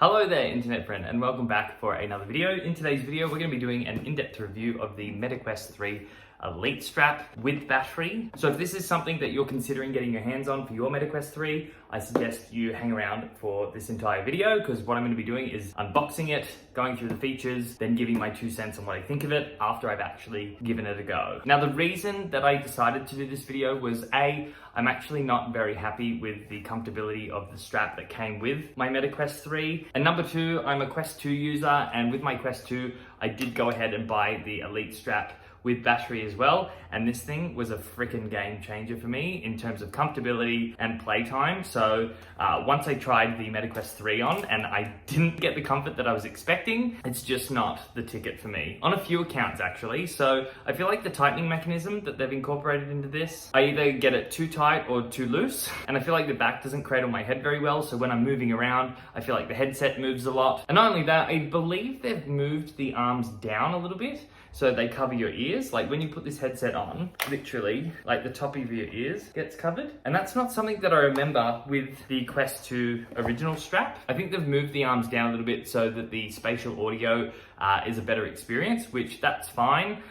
Hello there, internet friend, and welcome back for another video. In today's video, we're going to be doing an in-depth review of the MetaQuest 3 Elite strap with battery. So if this is something that you're considering getting your hands on for your MetaQuest 3, I suggest you hang around for this entire video, because what I'm going to be doing is unboxing it, going through the features, then giving my 2 cents on what I think of it after I've actually given it a go. Now, the reason that I decided to do this video was I'm actually not very happy with the comfortability of the strap that came with my MetaQuest 3. And number 2, I'm a Quest 2 user, and with my Quest 2, I did go ahead and buy the Elite strap with battery as well, and this thing was a freaking game changer for me in terms of comfortability and playtime. So once I tried the MetaQuest 3 on and I didn't get the comfort that I was expecting, it's just not the ticket for me. On a few accounts actually. So I feel like the tightening mechanism that they've incorporated into this, I either get it too tight or too loose, and I feel like the back doesn't cradle my head very well, so when I'm moving around, I feel like the headset moves a lot. And not only that, I believe they've moved the arms down a little bit, so they cover your ears. Like when you put this headset on, literally, like the top of your ears gets covered. And that's not something that I remember with the Quest 2 original strap. I think they've moved the arms down a little bit so that the spatial audio is a better experience, which that's fine.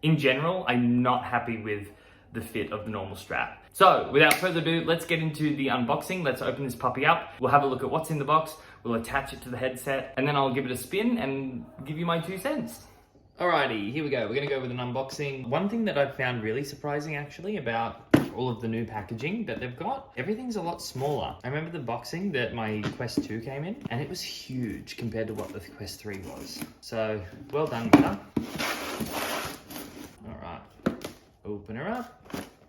In general, I'm not happy with the fit of the normal strap. So without further ado, let's get into the unboxing. Let's open this puppy up. We'll have a look at what's in the box. We'll attach it to the headset, and then I'll give it a spin and give you my 2 cents. Alrighty, here we go. We're gonna go with an unboxing. One thing that I've found really surprising actually about all of the new packaging that they've got, everything's a lot smaller. I remember the boxing that my Quest 2 came in, and it was huge compared to what the Quest 3 was. So, well done, Meta. Alright, open her up.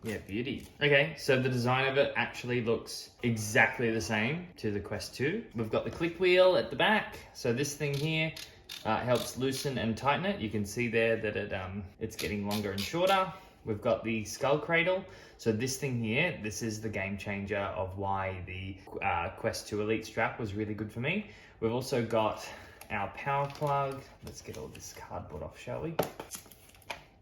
Yeah, beauty. Okay, so the design of it actually looks exactly the same to the Quest 2. We've got the click wheel at the back. So this thing here helps loosen and tighten it. You can see there that it's getting longer and shorter. We've got the skull cradle. So this thing here, this is the game changer of why the Quest 2 Elite strap was really good for me. We've also got our power plug. Let's get all this cardboard off, shall we?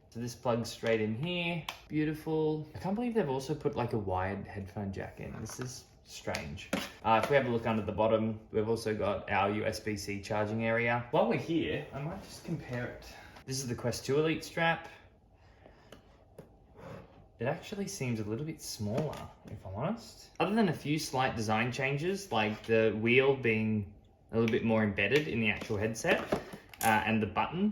So this plugs straight in here. Beautiful. I can't believe they've also put like a wired headphone jack in. This is strange. If we have a look under the bottom, we've also got our USB-C charging area. While we're here, I might just compare it. This is the Quest 2 Elite strap. It actually seems a little bit smaller, if I'm honest. Other than a few slight design changes, like the wheel being a little bit more embedded in the actual headset, and the button,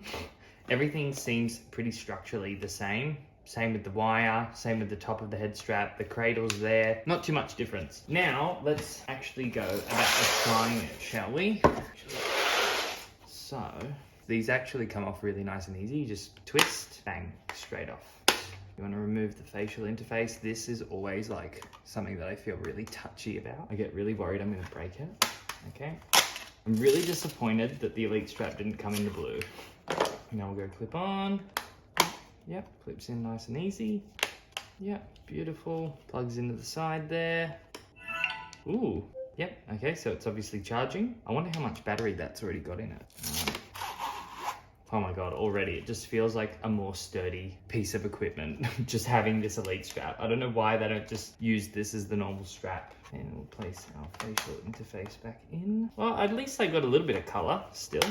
everything seems pretty structurally the same. Same with the wire, same with the top of the head strap, the cradle's there. Not too much difference. Now, let's actually go about applying it, shall we? So, these actually come off really nice and easy. You just twist, bang, straight off. You want to remove the facial interface. This is always like something that I feel really touchy about. I get really worried I'm going to break it. Okay. I'm really disappointed that the Elite strap didn't come in the blue. Now we'll go clip on. Yep, clips in nice and easy. Yep, beautiful. Plugs into the side there. Ooh, yep, okay, so it's obviously charging. I wonder how much battery that's already got in it. Oh my God, already it just feels like a more sturdy piece of equipment, just having this Elite strap. I don't know why they don't just use this as the normal strap. And we'll place our facial interface back in. Well, at least I got a little bit of color still.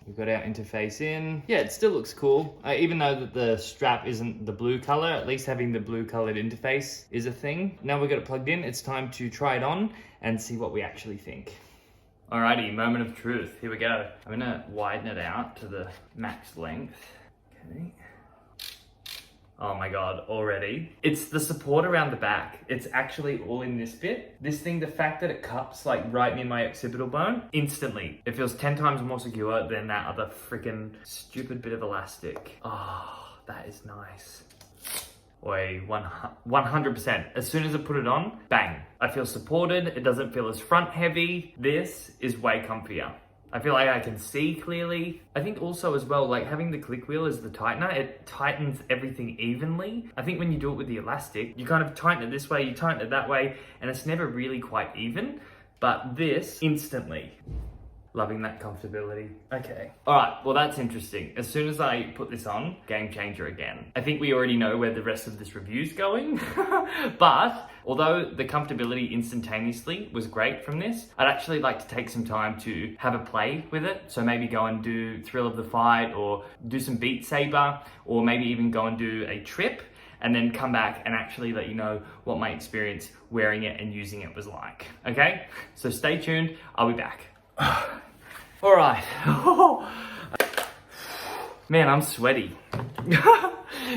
We've got our interface in. Yeah, it still looks cool. Even though that the strap isn't the blue color, at least having the blue colored interface is a thing. Now we've got it plugged in, it's time to try it on and see what we actually think. Alrighty, moment of truth. Here we go. I'm gonna widen it out to the max length. Okay. Oh my God, already. It's the support around the back. It's actually all in this bit. This thing, the fact that it cups like right near my occipital bone, instantly. It feels 10 times more secure than that other freaking stupid bit of elastic. Oh, that is nice. Oi, 100%. As soon as I put it on, bang. I feel supported. It doesn't feel as front heavy. This is way comfier. I feel like I can see clearly. I think also as well, like having the click wheel as the tightener, it tightens everything evenly. I think when you do it with the elastic, you kind of tighten it this way, you tighten it that way, and it's never really quite even. But this, instantly. Loving that comfortability. Okay. All right, well, that's interesting. As soon as I put this on, game changer again. I think we already know where the rest of this review's going, but although the comfortability instantaneously was great from this, I'd actually like to take some time to have a play with it. So maybe go and do Thrill of the Fight, or do some Beat Saber, or maybe even go and do a trip, and then come back and actually let you know what my experience wearing it and using it was like. Okay? So stay tuned, I'll be back. All right. Man, I'm sweaty.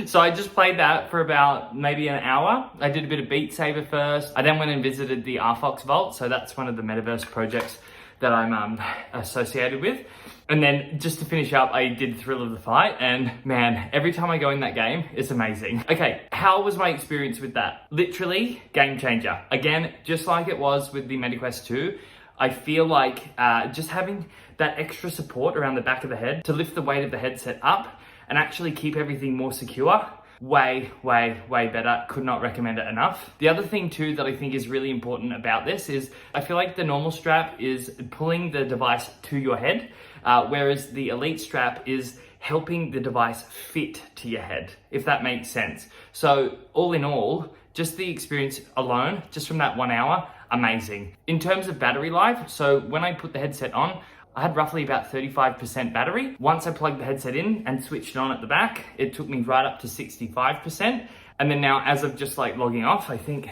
So I just played that for about maybe an hour. I did a bit of Beat Saber first. I then went and visited the RFox Vault. So that's one of the metaverse projects that I'm associated with. And then just to finish up, I did Thrill of the Fight, and man, every time I go in that game, it's amazing. Okay, how was my experience with that? Literally, game changer. Again, just like it was with the MetaQuest 2, I feel like just having that extra support around the back of the head to lift the weight of the headset up and actually keep everything more secure, way better. Could not recommend it enough. The other thing too that I think is really important about this is I feel like the normal strap is pulling the device to your head, whereas the Elite strap is helping the device fit to your head, if that makes sense. So all in all, just the experience alone, just from that 1 hour, amazing. In terms of battery life, so when I put the headset on, I had roughly about 35% battery. Once I plugged the headset in and switched it on at the back, it took me right up to 65%. And then now, as of just like logging off, I think,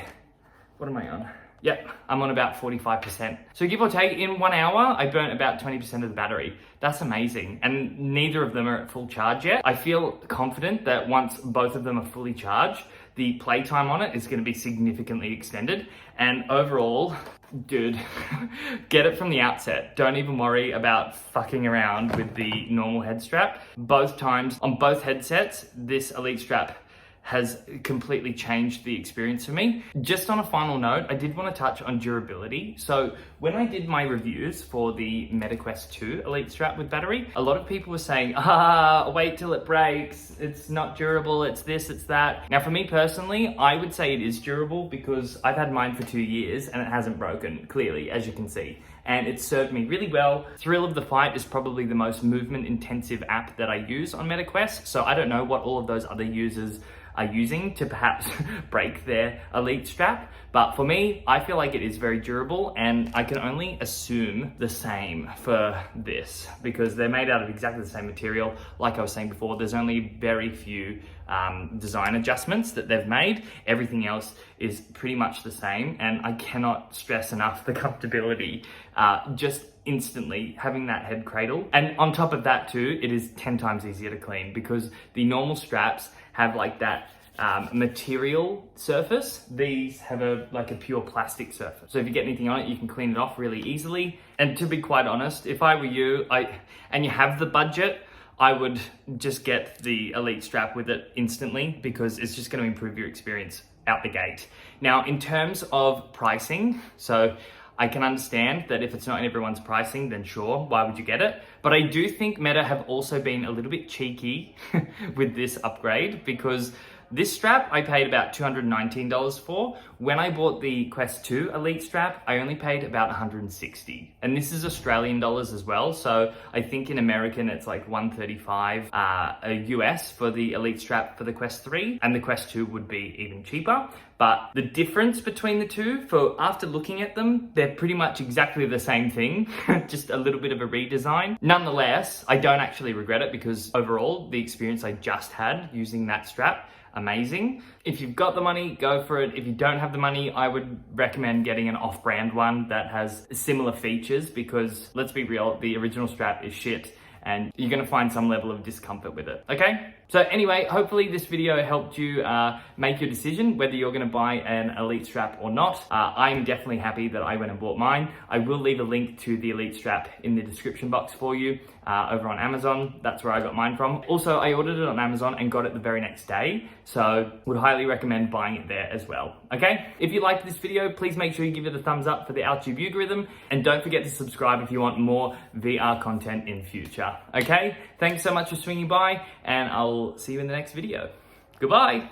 what am I on? Yep, I'm on about 45%. So give or take, in 1 hour, I burnt about 20% of the battery. That's amazing. And neither of them are at full charge yet. I feel confident that once both of them are fully charged, the playtime on it is going to be significantly extended. And overall, dude, get it from the outset. Don't even worry about fucking around with the normal head strap. Both times, on both headsets, this Elite strap has completely changed the experience for me. Just on a final note, I did want to touch on durability. So when I did my reviews for the MetaQuest 2 Elite strap with battery, a lot of people were saying, wait till it breaks. It's not durable, it's this, it's that. Now for me personally, I would say it is durable because I've had mine for 2 years and it hasn't broken, clearly, as you can see. And it's served me really well. Thrill of the Fight is probably the most movement intensive app that I use on MetaQuest. So I don't know what all of those other users are using to perhaps break their Elite strap. But for me, I feel like it is very durable, and I can only assume the same for this because they're made out of exactly the same material. Like I was saying before, there's only very few design adjustments that they've made. Everything else is pretty much the same, and I cannot stress enough the comfortability. Just instantly having that head cradle. And on top of that too, it is 10 times easier to clean because the normal straps have like that material surface. These have like a pure plastic surface. So if you get anything on it, you can clean it off really easily. And to be quite honest, if I were you, and you have the budget, I would just get the Elite strap with it instantly because it's just going to improve your experience out the gate. Now, in terms of pricing, so I can understand that if it's not in everyone's pricing, then sure, why would you get it? But I do think Meta have also been a little bit cheeky with this upgrade because this strap I paid about $219 for. When I bought the Quest 2 Elite strap, I only paid about $160. And this is Australian dollars as well. So I think in American, it's like $135 US for the Elite strap for the Quest 3. And the Quest 2 would be even cheaper. But the difference between the two, for after looking at them, they're pretty much exactly the same thing, just a little bit of a redesign. Nonetheless, I don't actually regret it because overall, the experience I just had using that strap, amazing. If you've got the money, go for it. If you don't have the money, I would recommend getting an off-brand one that has similar features because let's be real, the original strap is shit and you're gonna find some level of discomfort with it, okay? So anyway, hopefully this video helped you make your decision whether you're gonna buy an Elite strap or not. I'm definitely happy that I went and bought mine. I will leave a link to the Elite strap in the description box for you over on Amazon. That's where I got mine from. Also, I ordered it on Amazon and got it the very next day. So would highly recommend buying it there as well, okay? If you liked this video, please make sure you give it a thumbs up for the Outtube algorithm and don't forget to subscribe if you want more VR content in future, okay? Thanks so much for swinging by and I'll see you in the next video. Goodbye.